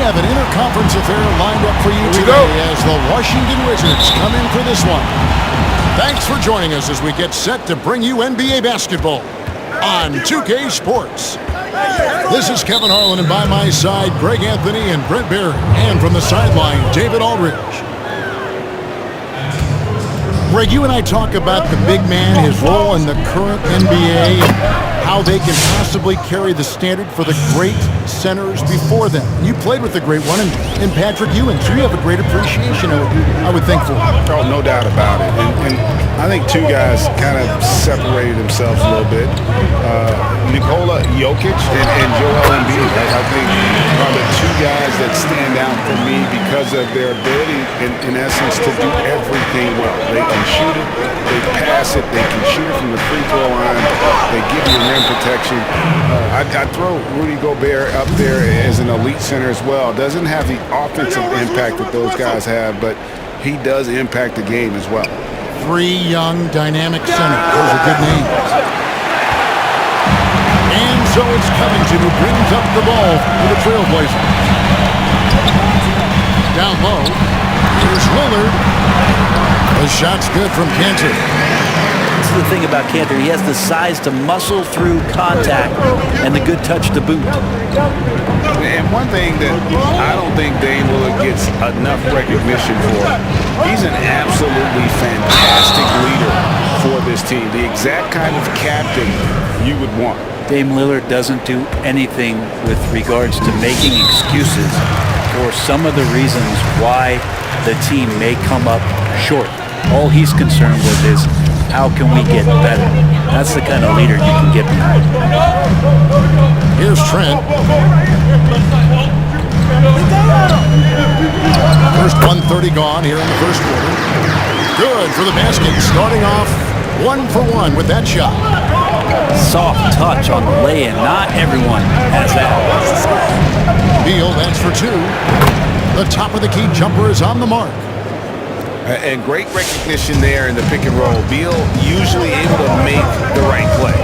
We have an interconference affair lined up for you today as the Washington Wizards come in for this one. Thanks for joining us as we get set to bring you NBA basketball on 2K Sports. This is Kevin Harlan, and by my side, Greg Anthony and Brent Barry, and from the sideline, David Aldridge. Greg, you and I talk about the big man, his role in the current NBA, and how they can possibly carry the standard for the great centers before them. You played with the great one in Patrick Ewing, so you have a great appreciation, I would think, for him. Oh, no doubt about it. And I think two guys kind of separated themselves a little bit. Nikola Jokic and Joel Embiid. I think are the two guys that stand out for me because of their ability, in essence, to do everything well. They can shoot it, they pass it, they can shoot it from the free throw line, they give you rim protection. I throw Rudy Gobert up there as an elite center as well. Doesn't have the offensive impact that those guys have, but he does impact the game as well. Three young, dynamic centers. Those are good names. And so it's Covington who brings up the ball for the Trailblazers. Down low, here's Lillard. The shot's good from Cantor. This is the thing about Cantor. He has the size to muscle through contact and the good touch to boot. And one thing that I don't think Dame Lillard gets enough recognition for, he's an absolutely fantastic leader for this team. The exact kind of captain you would want. Dame Lillard doesn't do anything with regards to making excuses for some of the reasons why the team may come up short. All he's concerned with is, how can we get better? That's the kind of leader you can get behind. Here's Trent. First 1:30 gone here in the first quarter. Good for the basket. Starting off 1 for 1 with that shot. Soft touch on the lay-in. Not everyone has that. Beal, that's for 2. The top of the key jumper is on the mark. And great recognition there in the pick and roll. Beal usually able to make the right play.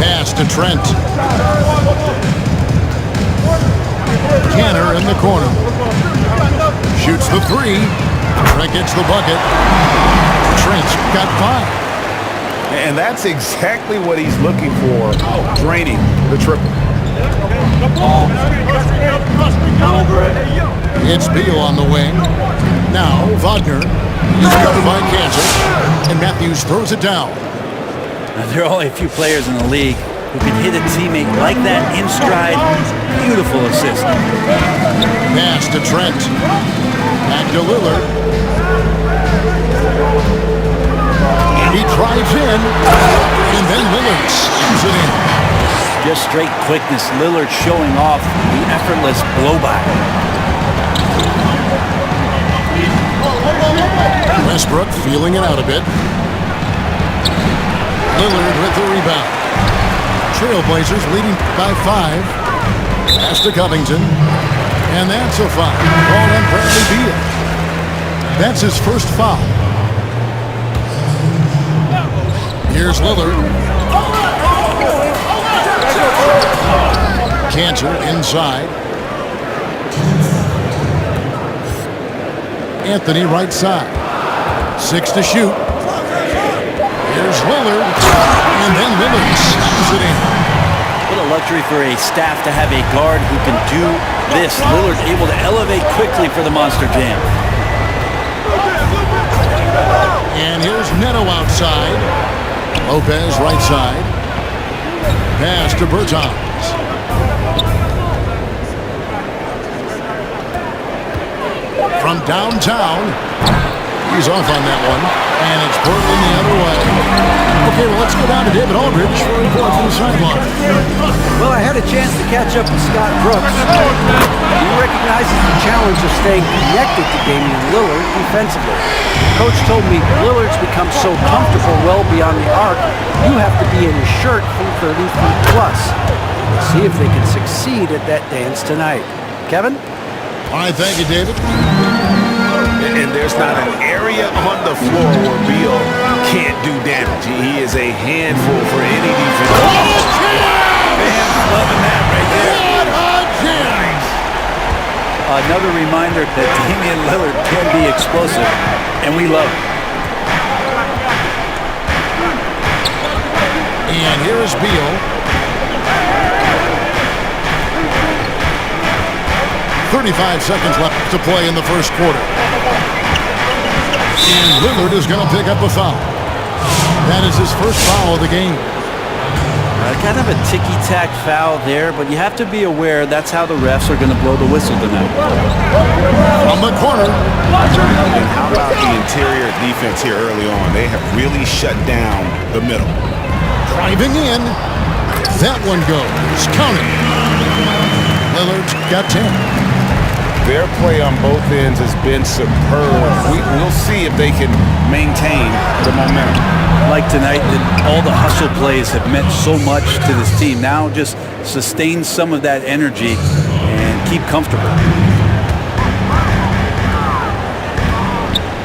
Pass to Trent. Canner in the corner. Shoots the three. Trent gets the bucket. Trent's got 5. And that's exactly what he's looking for, draining the triple. It's Beal on the wing. Now Wagner is covered by Cantor, and Matthews throws it down. Now, there are only a few players in the league who can hit a teammate like that in stride. Beautiful assist. Pass to Trent. Back to Lillard. He drives in, and then Lillard slams it in. Just straight quickness. Lillard showing off the effortless blow-by. Westbrook feeling it out a bit. Lillard with the rebound. Trailblazers leading by 5. Pass to Covington. And that's a foul. Called on Bradley Beal. That's his first foul. Here's Lillard. Cantor inside. Anthony right side. 6 to shoot. Here's Lillard. And then Lillard slams it in. What a luxury for a staff to have a guard who can do this. Lillard able to elevate quickly for the monster jam. And here's Neto outside. Lopez right side. Pass to Bertans. From downtown. He's off on that one. And it's Portland the other way. Okay, well, let's go down to David Aldridge for a report from the sideline. Well, I had a chance to catch up with Scott Brooks. He recognizes the challenge of staying connected to Damian Lillard defensively. Coach told me Lillard's become so comfortable well beyond the arc, you have to be in his shirt from 30 feet plus. We'll see if they can succeed at that dance tonight. Kevin? All right, thank you, David. And there's not an area on the floor where Beal can't do damage. He is a handful for any defense. Fans loving that right there. What a jam! Another reminder that Damian Lillard can be explosive, and we love it. And here is Beal. 35 seconds left to play in the first quarter. And Lillard is going to pick up a foul. That is his first foul of the game. Kind of a ticky-tack foul there, but you have to be aware that's how the refs are going to blow the whistle tonight. From the corner. And how about the interior defense here early on? They have really shut down the middle. Driving in. That one goes. Count it. Lillard's got 10. Their play on both ends has been superb. We'll see if they can maintain the momentum. Like tonight, all the hustle plays have meant so much to this team. Now just sustain some of that energy and keep comfortable.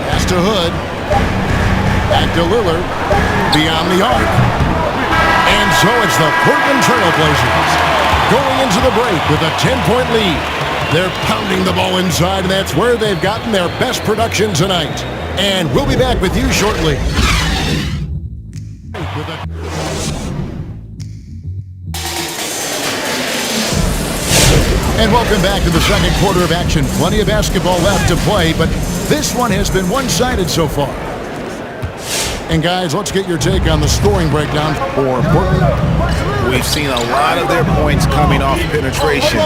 Pass to Hood. Back to Lillard. Beyond the arc. And so it's the Portland Trailblazers going into the break with a 10-point lead. They're pounding the ball inside, and that's where they've gotten their best production tonight. And we'll be back with you shortly. And welcome back to the second quarter of action. Plenty of basketball left to play, but this one has been one-sided so far. And guys, let's get your take on the scoring breakdown for Portland. We've seen a lot of their points coming off penetration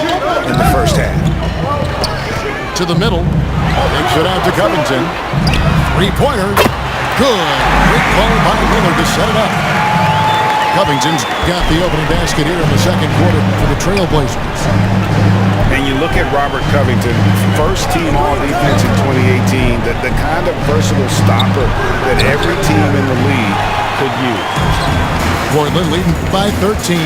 in the first half. To the middle. Takes it out to Covington. Three-pointer. Good. Great call by Lillard to set it up. Covington's got the opening basket here in the second quarter for the Trailblazers. And you look at Robert Covington, first team all-defense in 2018, the kind of versatile stopper that every team in the league could use. Portland leading by 13.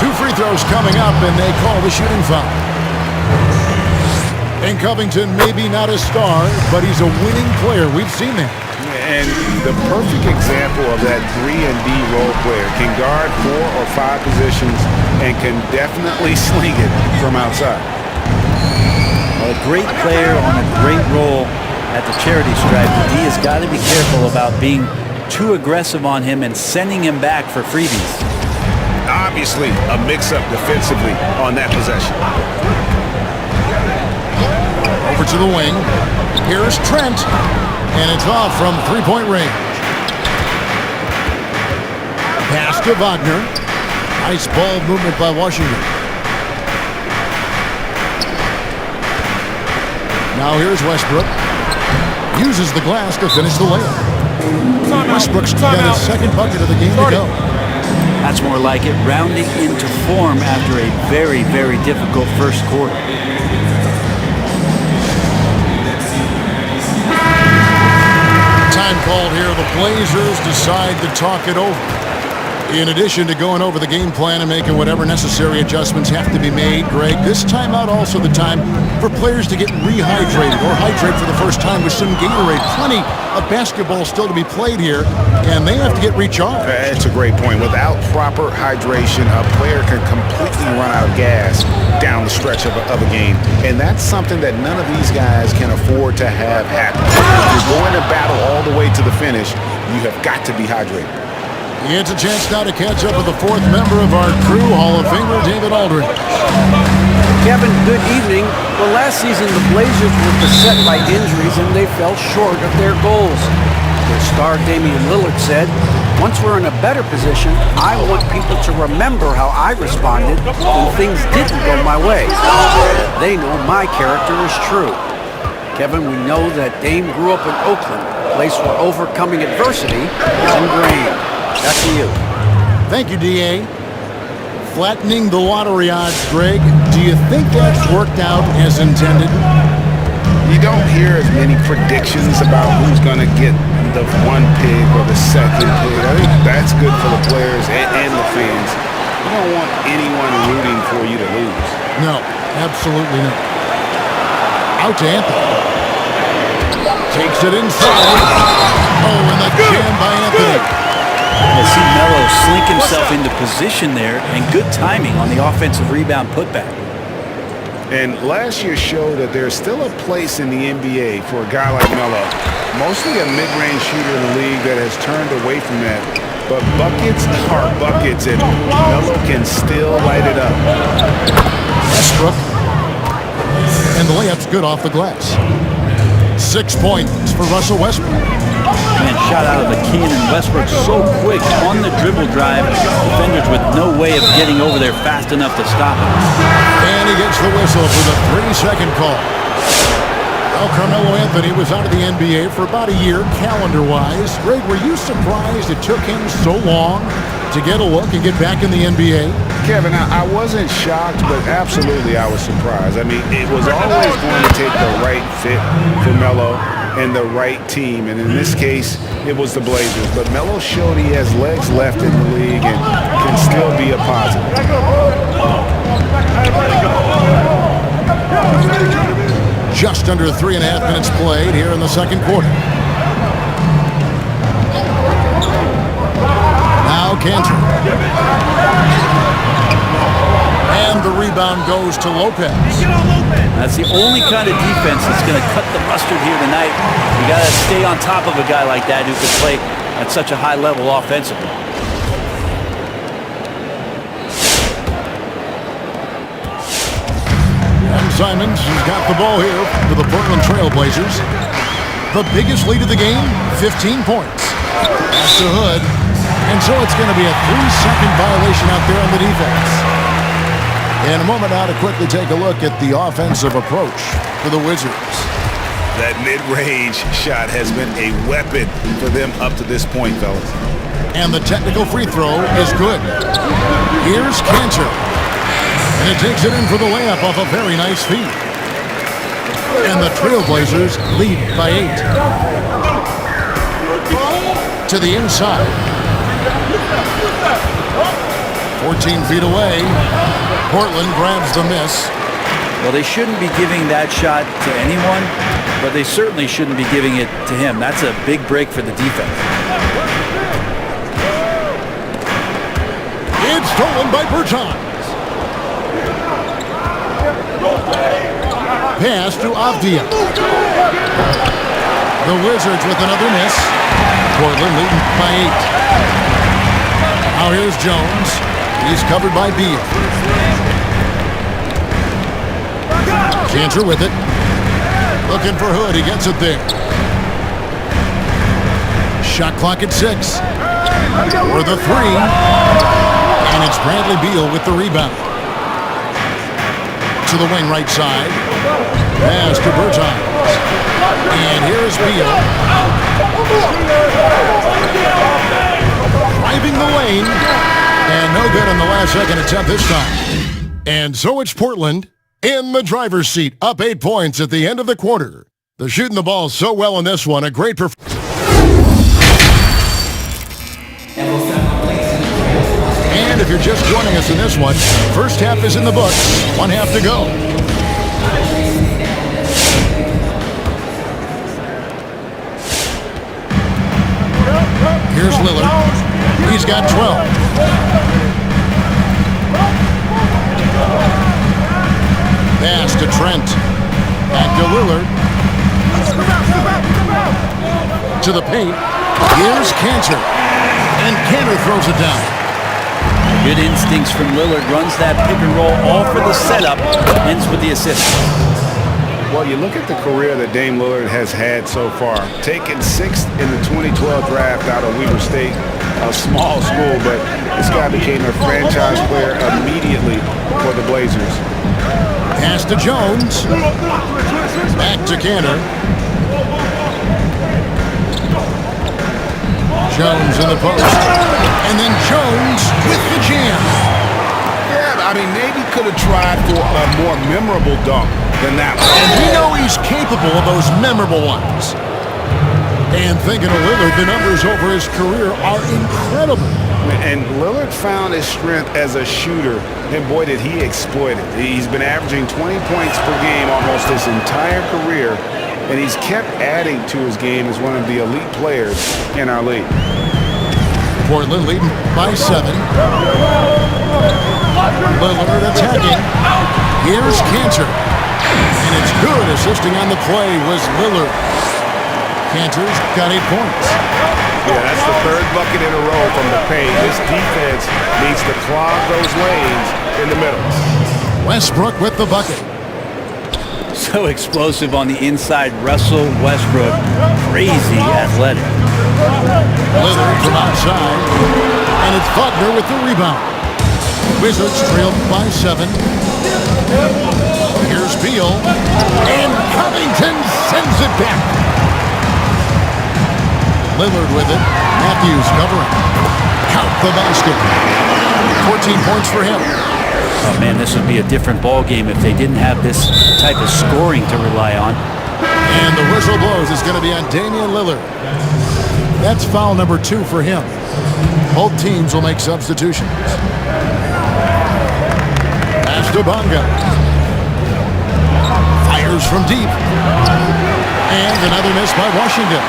2 free throws coming up, and they call the shooting foul. And Covington, maybe not a star, but he's a winning player. We've seen that. And the perfect example of that 3-and-D role player can guard 4 or 5 positions and can definitely sling it from outside. A great player on a great role at the charity stripe. The D has got to be careful about being too aggressive on him and sending him back for freebies. Obviously, a mix-up defensively on that possession. Over to the wing. Here's Trent. And it's off from three-point range. Pass to Wagner. Nice ball movement by Washington. Now here's Westbrook. Uses the glass to finish the layup. Westbrook's got his second bucket of the game to go. That's more like it, rounding into form after a very, very difficult first quarter. Time called here. The Blazers decide to talk it over. In addition to going over the game plan and making whatever necessary adjustments have to be made, Greg, this timeout also the time for players to get rehydrated or hydrate for the first time with some Gatorade. Plenty of basketball still to be played here, and they have to get recharged. That's a great point. Without proper hydration, a player can completely run out of gas down the stretch of a game. And that's something that none of these guys can afford to have happen. If you're going to battle all the way to the finish, you have got to be hydrated. It's a chance now to catch up with the fourth member of our crew, Hall of Famer David Aldridge. Kevin, good evening. Well, last season the Blazers were beset by injuries and they fell short of their goals. Their star Damian Lillard said, "Once we're in a better position, I want people to remember how I responded when things didn't go my way. They know my character is true." Kevin, we know that Dame grew up in Oakland, a place where overcoming adversity is ingrained. Back to you. Thank you, D.A. Flattening the lottery odds, Greg. Do you think that's worked out as intended? You don't hear as many predictions about who's going to get the one pick or the second pick. I think that's good for the players and the fans. You don't want anyone rooting for you to lose. No, absolutely not. Out to Anthony. Takes it inside. Oh, and the jam by Anthony. I see Melo slink himself into position there, and good timing on the offensive rebound putback. And last year showed that there's still a place in the NBA for a guy like Melo. Mostly a mid-range shooter in the league that has turned away from that. But buckets are buckets, and Melo can still light it up. Westbrook. And the layup's good off the glass. 6 points for Russell Westbrook. Man, shot out of the cannon. Westbrook so quick on the dribble drive. Defenders with no way of getting over there fast enough to stop him. And he gets the whistle for the 3-second call. Well, Carmelo Anthony was out of the NBA for about a year, calendar-wise. Greg, were you surprised it took him so long to get a look and get back in the NBA? Kevin, I wasn't shocked, but absolutely I was surprised. I mean, it was always going to take the right fit for Melo and the right team, and in this case, it was the Blazers. But Melo showed he has legs left in the league and can still be a positive. Just under 3.5 minutes played here in the second quarter. Now Cantor. And the rebound goes to Lopez. That's the only kind of defense that's going to cut the mustard here tonight. You got to stay on top of a guy like that who can play at such a high level offensively. And Simons has got the ball here for the Portland Trail Blazers. The biggest lead of the game, 15 points. Pass to Hood. And so it's going to be a 3-second violation out there on the defense. In a moment now to quickly take a look at the offensive approach for the Wizards. That mid-range shot has been a weapon for them up to this point, fellas. And the technical free throw is good. Here's Cantor. And it takes it in for the layup off a very nice feed. And the Trailblazers lead by 8. To the inside. 14 feet away. Portland grabs the miss. Well, they shouldn't be giving that shot to anyone, but they certainly shouldn't be giving it to him. That's a big break for the defense. It's stolen by Bertans. Pass to Avdia. The Wizards with another miss. Portland leading by 8. Now here's Jones. He's covered by Beal. Cantor with it. Looking for Hood. He gets it there. Shot clock at 6. For the 3. And it's Bradley Beal with the rebound. To the wing right side. Pass to Bertans. And here's Beal. Driving the lane. And no good on the last second attempt this time. And so it's Portland in the driver's seat. Up 8 points at the end of the quarter. They're shooting the ball so well in this one. A great performance. And if you're just joining us in this one, first half is in the books. 1 half to go. Here's Lillard. He's got 12. Pass to Trent. Back to Lillard. To the paint. Here's Cantor. And Cantor throws it down. Good instincts from Lillard. Runs that pick and roll all for the setup. Ends with the assist. Well, you look at the career that Dame Lillard has had so far. Taken 6th in the 2012 draft out of Weber State, a small school, but this guy became a franchise player immediately for the Blazers. Pass to Jones. Back to Cantor. Jones in the post. And then Jones with the jam. Yeah, I mean, maybe could have tried for a more memorable dunk than that one. And we know he's capable of those memorable ones. And thinking of Lillard, the numbers over his career are incredible. And Lillard found his strength as a shooter, and boy, did he exploit it. He's been averaging 20 points per game almost his entire career, and he's kept adding to his game as one of the elite players in our league. Portland leading by 7. Lillard attacking. Here's Cantor. And it's good. Assisting on the play was Lillard. Cantor's got 8 points. Yeah, that's the 3rd bucket in a row from the paint. This defense needs to clog those lanes in the middle. Westbrook with the bucket. So explosive on the inside. Russell Westbrook. Crazy athletic. Lillard from outside. And it's Butler with the rebound. Wizards trailed by 7. Here's Beal. And Covington sends it back. Lillard with it. Matthews covering. Count the basket. 14 points for him. Oh, man, this would be a different ball game if they didn't have this type of scoring to rely on. And the whistle blows. It's going to be on Damian Lillard. That's foul number 2 for him. Both teams will make substitutions. Pass to Bonga. Fires from deep. And another miss by Washington.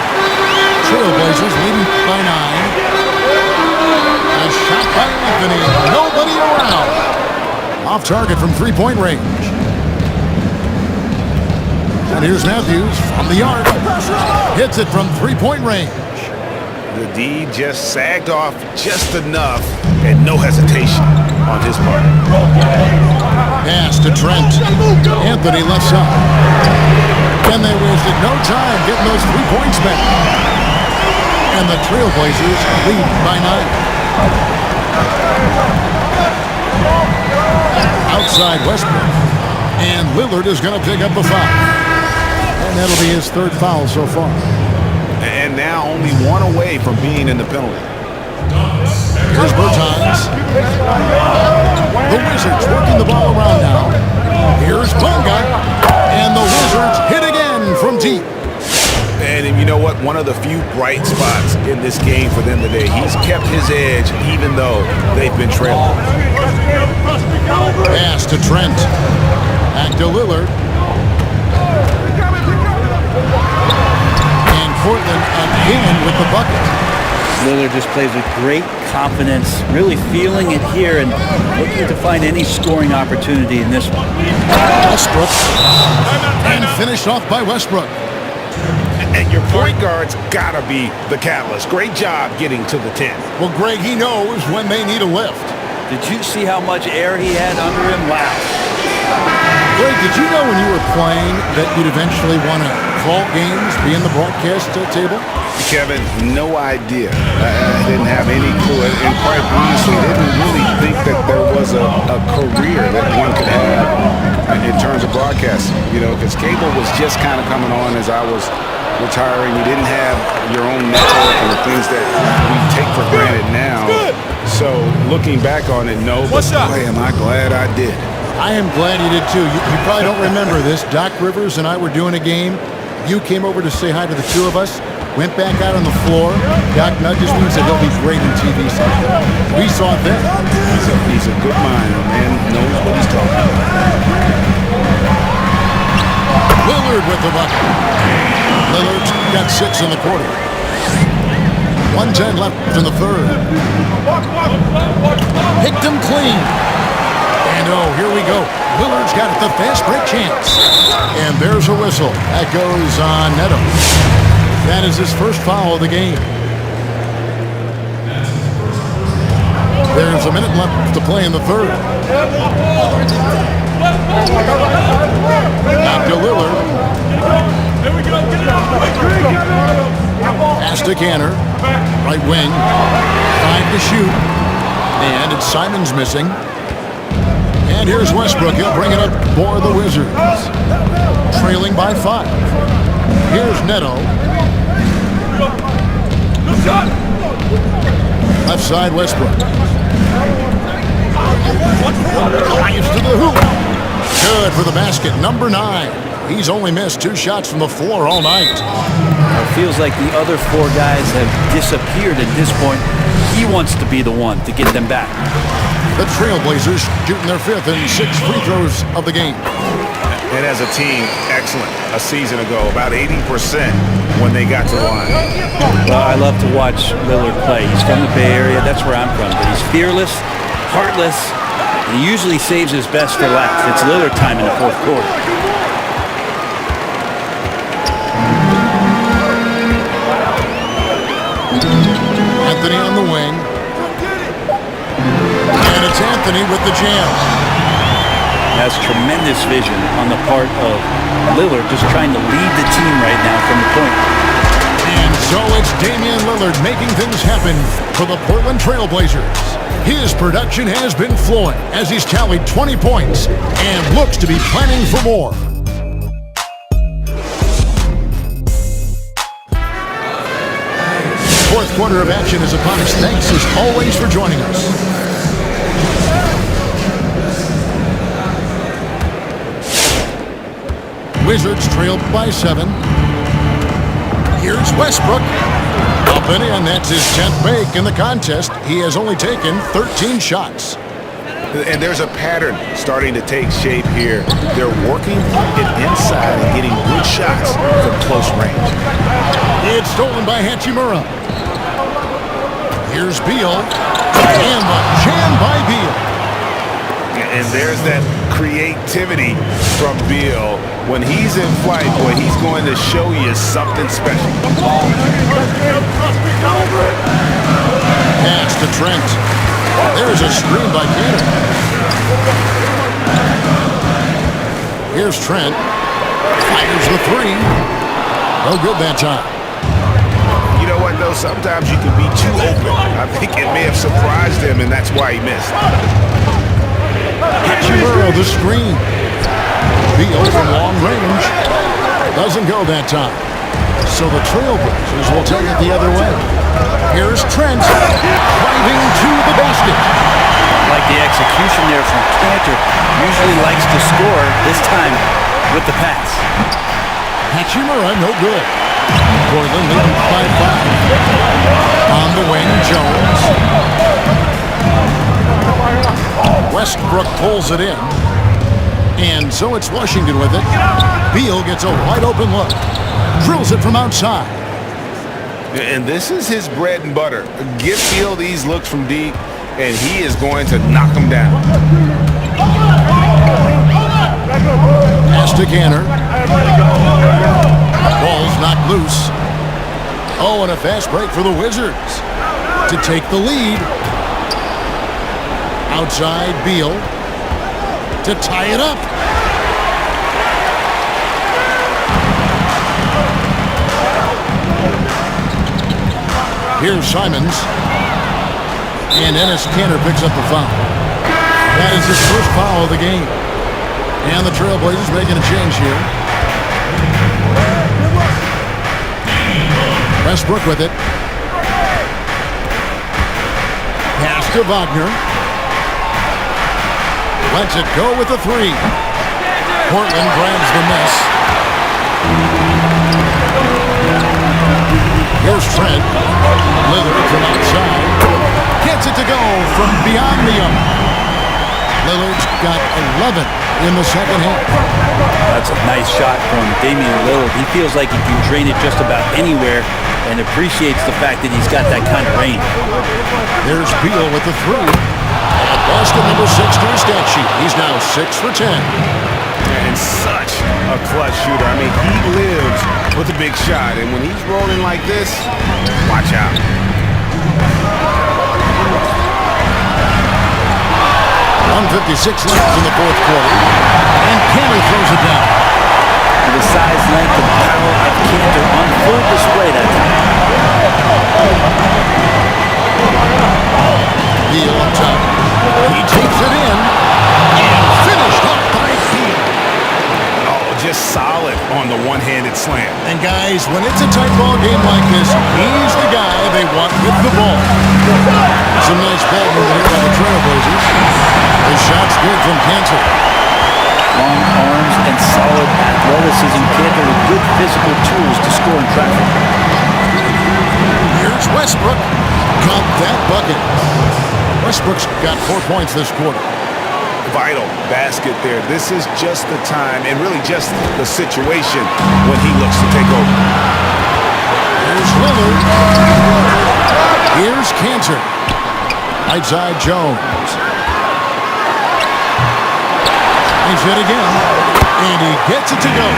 Trailblazers leading by 9. A shot by Anthony. Nobody around. Off target from three-point range. And here's Matthews from the arc. Hits it from three-point range. The D just sagged off just enough and no hesitation on his part. Pass to Trent. Anthony left side. And they wasted no time getting those 3 points back. And the Trailblazers lead by 9. Outside Westbrook. And Lillard is going to pick up a foul. And that'll be his 3rd foul so far. And now only 1 away from being in the penalty. Here's Bertans. The Wizards working the ball around now. Here's Bonga. And the Wizards hit again from deep. And you know what? One of the few bright spots in this game for them today. He's kept his edge even though they've been trailing. Pass to Trent. Back to Lillard. And Portland again with the bucket. Lillard just plays with great confidence, really feeling it here and looking to find any scoring opportunity in this one. Westbrook. And finished off by Westbrook. And your point guard's got to be the catalyst. Great job getting to the 10. Well, Greg, he knows when they need a lift. Did you see how much air he had under him? Wow. Greg, did you know when you were playing that you'd eventually want to call games, be in the broadcast table? Kevin, no idea. I didn't have any clue. And quite honestly, didn't really think that there was a career that one could have in terms of broadcasting. You know, because cable was just kind of coming on as I was retiring. You didn't have your own network and the things that we take for granted now. So looking back on it, no, but boy, am I glad I did. I am glad you did too. You probably don't remember this. Doc Rivers and I were doing a game. You came over to say hi to the two of us. Went back out on the floor. Doc nudges me and said he'll be great in TV. We saw it then. He's a good mind. The man knows what he's talking about. Lillard with the bucket. Lillard's got 6 in the quarter. 1:10 left in the third. Picked him clean. And oh, here we go. Lillard's got the fast break chance. And there's a whistle. That goes on Neto. That is his first foul of the game. There's a minute left to play in the third. Back to Lillard. Pass to Canner. Right wing. 5 to shoot. And it's Simon's missing. And here's Westbrook. He'll bring it up for the Wizards. Trailing by 5. Here's Neto. Left side, Westbrook. Drives to the hoop. Good for the basket. Number 9. He's only missed 2 shots from the floor all night. It feels like the other 4 guys have disappeared at this point. He wants to be the one to get them back. The Trailblazers shooting their 5th and 6th free throws of the game. And as a team, excellent. A season ago, about 80% when they got to the line. Well, I love to watch Lillard play. He's from the Bay Area. That's where I'm from. But he's fearless, heartless. He usually saves his best for last. It's Lillard time in the 4th quarter. Anthony on the wing. And it's Anthony with the jam. That's tremendous vision on the part of Lillard, just trying to lead the team right now from the point. And so it's Damian Lillard making things happen for the Portland Trailblazers. His production has been flowing as he's tallied 20 points and looks to be planning for more. Fourth quarter of action is upon us. Thanks as always for joining us. Wizards trailed by 7. Here's Westbrook. Up and in. That's his 10th make in the contest. He has only taken 13 shots. And there's a pattern starting to take shape here. They're working it inside and getting good shots from close range. It's stolen by Hachimura. Here's Beal. And the jam by Beal. And there's that creativity from Beal. When he's in flight, boy, he's going to show you something special. Pass to Trent. There's a screen by Cannon. Here's Trent. Fires the 3. No good that time. You know what, though? Sometimes you can be too open. I think it may have surprised him, and that's why he missed. Hachimura the screen. Beal from long range. Doesn't go that time. So the Trailblazers will take it the other way. Here's Trent driving to the basket. Like the execution there from Cantor. Usually likes to score, this time with the pass. Hachimura, no good. Portland leading by 5. On the wing, Jones. Westbrook pulls it in. And so it's Washington with it. Beal gets a wide open look. Drills it from outside. And this is his bread and butter. Give Beal these looks from deep, and he is going to knock them down. Pass to Canner. Ball's knocked loose. Oh, and a fast break for the Wizards to take the lead. Outside Beal to tie it up. Here's Simons. And Enes Kanter picks up the foul. That is his first foul of the game. And the Trailblazers making a change here. Westbrook with it. Pass to Wagner. Lets it go with the three. Portland grabs the miss. Here's Trent. Lillard from outside. Gets it to go from beyond the arc. Lillard's got 11 in the second half. That's a nice shot from Damian Lillard. He feels like he can drain it just about anywhere and appreciates the fact that he's got that kind of range. There's Beal with the three. And basket number 6 to his stat sheet. He's now 6 for 10. And such a clutch shooter. I mean, he lives with a big shot. And when he's rolling like this, watch out. 1:56 left in the fourth quarter. And Kanter throws it down. And the size, length, and power of Kanter on full display that time. Beal on top. He takes it in. And finished off by Beal. Oh, just solid on the one-handed slam. And guys, when it's a tight ball game like this, he's the guy they want with the ball. Some nice ball movement here by the Trailblazers. The shot's good from Kanter. Long arms and solid athleticism. Kanter with good physical tools to score in traffic. Here's Westbrook. Got that bucket. Westbrook's got 4 points this quarter. Vital basket there. This is just the time and really just the situation when he looks to take over. Here's Lillard. Here's Kanter. Right side Jones. He's hit again. And he gets it to go.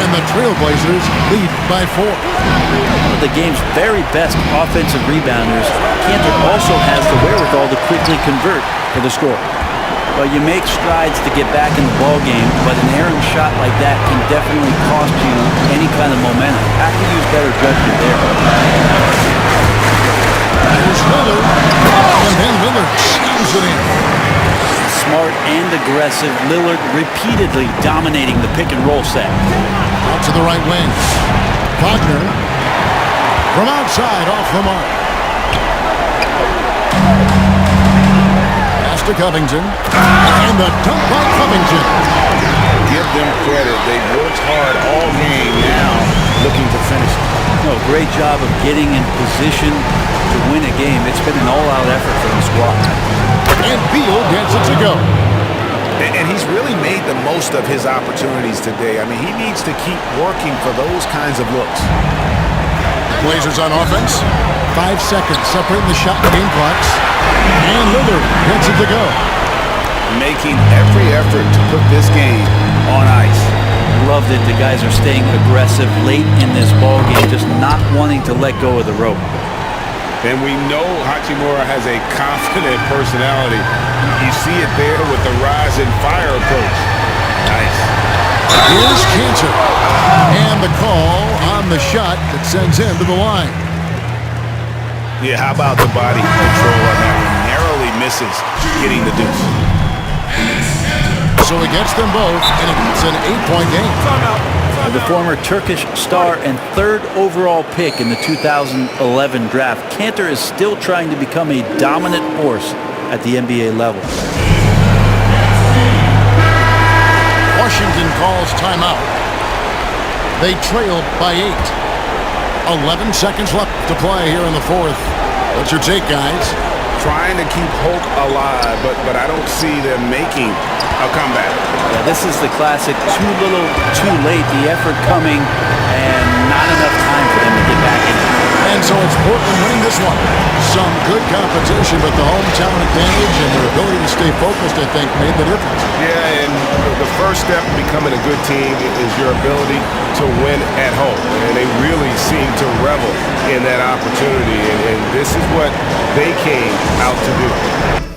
And the Trailblazers lead by 4. One of the game's very best offensive rebounders, Kanter also has the wherewithal to quickly convert for the score. Well, you make strides to get back in the ball game, but an errant shot like that can definitely cost you any kind of momentum. Have to use better judgment there. Here's Lillard. And then Lillard slams it in. Smart and aggressive, Lillard repeatedly dominating the pick-and-roll set. Out to the right wing. Wagner from outside off the mark. Pass to Covington. And the dunk by Covington. Give them credit. They've worked hard all game now, looking to finish. No, great job of getting in position to win a game. It's been an all-out effort for the squad. And Beal gets it to go. And he's really made the most of his opportunities today. I mean, he needs to keep working for those kinds of looks. Blazers on offense. 5 seconds separating the shot and game clocks. And Lillard gets it to go. Making every effort to put this game on ice. Love that the guys are staying aggressive late in this ball game, just not wanting to let go of the rope. And we know Hachimura has a confident personality. You see it there with the rise and fire approach. Nice. Here's Kanter. And the call on the shot that sends him to the line. Yeah, how about the body control on that one? Narrowly misses getting the deuce. So he gets them both, and it's an 8-point game. The former Turkish star and 3rd overall pick in the 2011 draft, Kanter is still trying to become a dominant force at the NBA level. Washington calls timeout. They trailed by 8. 11 seconds left to play here in the fourth. What's your take, guys? trying to keep hope alive, but I don't see them making a comeback. Yeah, this is the classic too little, too late. The effort coming and not enough time for them to get back in it. And so it's Portland winning this one. Some good competition, but the hometown advantage and their ability to stay focused, I think, made the difference. Yeah, and the first step to becoming a good team is your ability to win at home. And they really seem to revel in that opportunity, and this is what they came out to do.